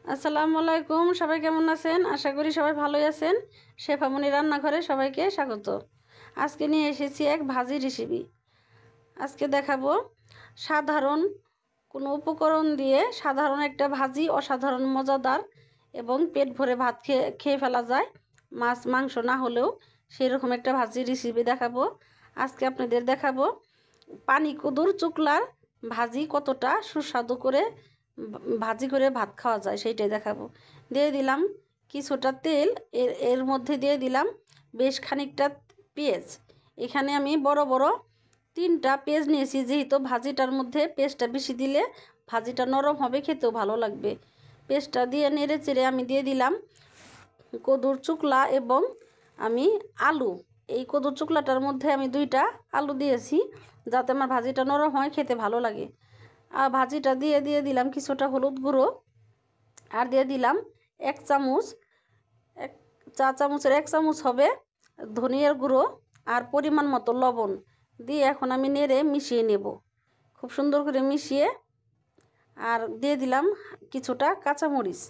আসসালামু আলাইকুম। সবাই কেমন আছেন? আশা করি সবাই ভালোই আছেন। শেফামণি রান্নাঘরে সবাইকে স্বাগত। আজকে নিয়ে এসেছি এক ভাজি রেসিপি। আজকে দেখাবো সাধারণ কোনো উপকরণ দিয়ে সাধারণ একটা ভাজি, অসাধারণ মজাদার এবং পেট ভরে ভাত খেয়ে ফেলা যায়, মাছ মাংস না হলেও সেরকম একটা ভাজি রেসিপি দেখাবো। আজকে আপনাদের দেখাবো পানি কদুর চুকলার ভাজি কতটা সুস্বাদু করে ভাজি করে ভাত খাওয়া যায় সেইটাই দেখাবো। দিয়ে দিলাম কিছুটা তেল, এর মধ্যে দিয়ে দিলাম বেশ খানিকটা পেঁয়াজ। এখানে আমি বড় বড় 3টা পেঁয়াজ নিয়েছি, যেহেতু ভাজিটার মধ্যে পেঁয়াজটা বেশি দিলে ভাজিটা নরম হবে, খেতেও ভালো লাগবে। পেঁয়াজটা দিয়ে নেড়ে চেড়ে আমি দিয়ে দিলাম কদুর চুকলা এবং আমি আলু। এই কদুর চুকলাটার মধ্যে আমি 2টা আলু দিয়েছি যাতে আমার ভাজিটা নরম হয়, খেতে ভালো লাগে। আর ভাজিটা দিয়ে দিলাম কিছুটা হলুদ গুঁড়ো, আর দিয়ে দিলাম 1 চামচ, 1 চা চামচের 1 চামচ হবে ধনিয়ার গুঁড়ো, আর পরিমাণ মতো লবণ দিয়ে এখন আমি নেড়ে মিশিয়ে নেব খুব সুন্দর করে মিশিয়ে। আর দিয়ে দিলাম কিছুটা কাঁচামরিচ,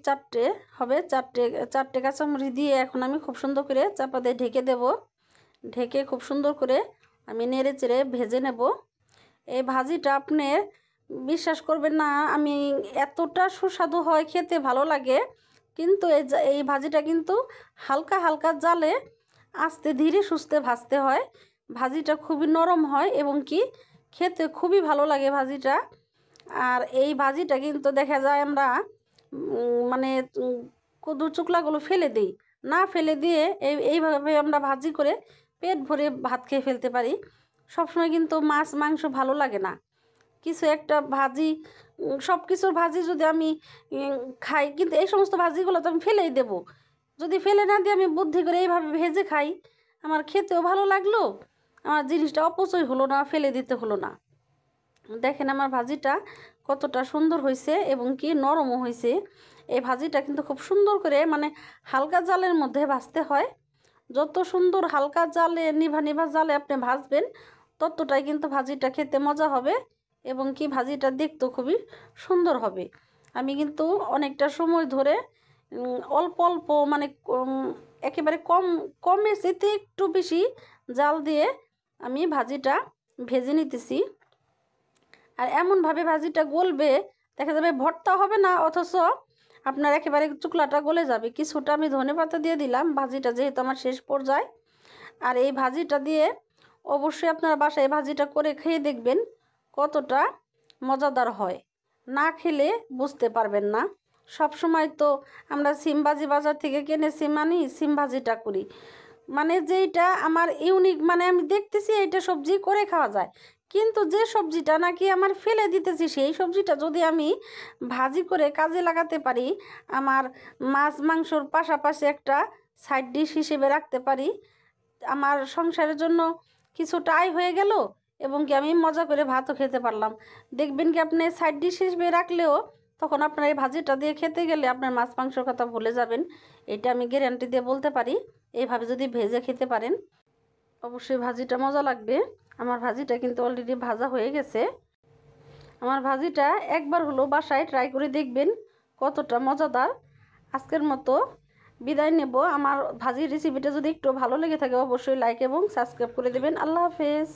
4টে হবে, 4টে কাঁচামরিচ দিয়ে এখন আমি খুব সুন্দর করে চাপা দিয়ে ঢেকে দেব। ঢেকে খুব সুন্দর করে আমি নেড়ে চেড়ে ভেজে নেব। এই ভাজিটা আপনি বিশ্বাস করবেন না, আমি এতটা সুস্বাদু হয়, খেতে ভালো লাগে। কিন্তু এই ভাজিটা কিন্তু হালকা হালকা জালে আস্তে ধীরে সুস্থে ভাজতে হয়। ভাজিটা খুবই নরম হয় এবং কি খেতে খুবই ভালো লাগে ভাজিটা। আর এই ভাজিটা কিন্তু দেখা যায় আমরা মানে কদুর চুকলাগুলো ফেলে দিই, না ফেলে দিয়ে এইভাবে আমরা ভাজি করে পেট ভরে ভাত খেয়ে ফেলতে পারি। সবসময় কিন্তু মাছ মাংস ভালো লাগে না, কিছু একটা ভাজি, সব কিছুর ভাজি যদি আমি খাই, কিন্তু এই সমস্ত ভাজিগুলো তো আমি ফেলেই দেব। যদি ফেলে না দিয়ে আমি বুদ্ধি করে এইভাবে ভেজে খাই, আমার খেতেও ভালো লাগলো, আমার জিনিসটা অপচয় হলো না, ফেলে দিতে হলো না। দেখেন আমার ভাজিটা কতটা সুন্দর হয়েছে এবং কি নরমও হয়েছে। এই ভাজিটা কিন্তু খুব সুন্দর করে মানে হালকা জালের মধ্যে ভাজতে হয়। যত সুন্দর হালকা জালে, নিভা নিভা জালে আপনি ভাজবেন, ততটাই কিন্তু ভাজিটা খেতে মজা হবে এবং কি ভাজিটা দেখতেও খুবই সুন্দর হবে। আমি কিন্তু অনেকটা সময় ধরে অল্প অল্প মানে একেবারে কমে যেতে একটু বেশি জাল দিয়ে আমি ভাজিটা ভেজে নিতেছি। আর এমনভাবে ভাজিটা গলবে, দেখা যাবে ভর্তা হবে না, অথচ আপনার একেবারে চুকলাটা গলে যাবে। কিছুটা আমি ধনেপাতা দিয়ে দিলাম, ভাজিটা যেহেতু আমার শেষ পর্যায়ে। আর এই ভাজিটা দিয়ে অবশ্যই আপনারা বাসায় ভাজিটা করে খেয়ে দেখবেন কতটা মজাদার হয়, না খেলে বুঝতে পারবেন না। সব সময় তো আমরা সিম ভাজি বাজার থেকে কিনে সিম ভাজিটা করি, মানে যেইটা আমার ইউনিক, মানে আমি দেখতেছি এইটা সবজি করে খাওয়া যায়, কিন্তু যে সবজিটা নাকি আমার ফেলে দিতেছি সেই সবজিটা যদি আমি ভাজি করে কাজে লাগাতে পারি, আমার মাছ মাংসর পাশাপাশি একটা সাইড ডিশ হিসেবে রাখতে পারি, আমার সংসারের জন্য কিছুটা আয় হয়ে গেল এবং কি আমি মজা করে ভাতও খেতে পারলাম। দেখবেন কি আপনি সাইড ডিশ হিসেবে রাখলেও তখন আপনার এই ভাজিটা দিয়ে খেতে গেলে আপনার মাছ মাংসর কথা ভুলে যাবেন। এটা আমি গ্যারান্টি দিয়ে বলতে পারি। এইভাবে যদি ভেজে খেতে পারেন অবশ্যই ভাজিটা মজা লাগবে। আমার ভাজিটা কিন্তু অলরেডি ভাজা হয়ে গেছে। আমার ভাজিটা একবার হলো বাসায় ট্রাই করে দেখবেন কতটা মজাদার। আজকের মতো বিদায় নেব। আমার ভাজির রেসিপিটা যদি একটু ভালো লেগে থাকে অবশ্যই লাইক এবং সাবস্ক্রাইব করে দেবেন। আল্লাহ হাফেজ।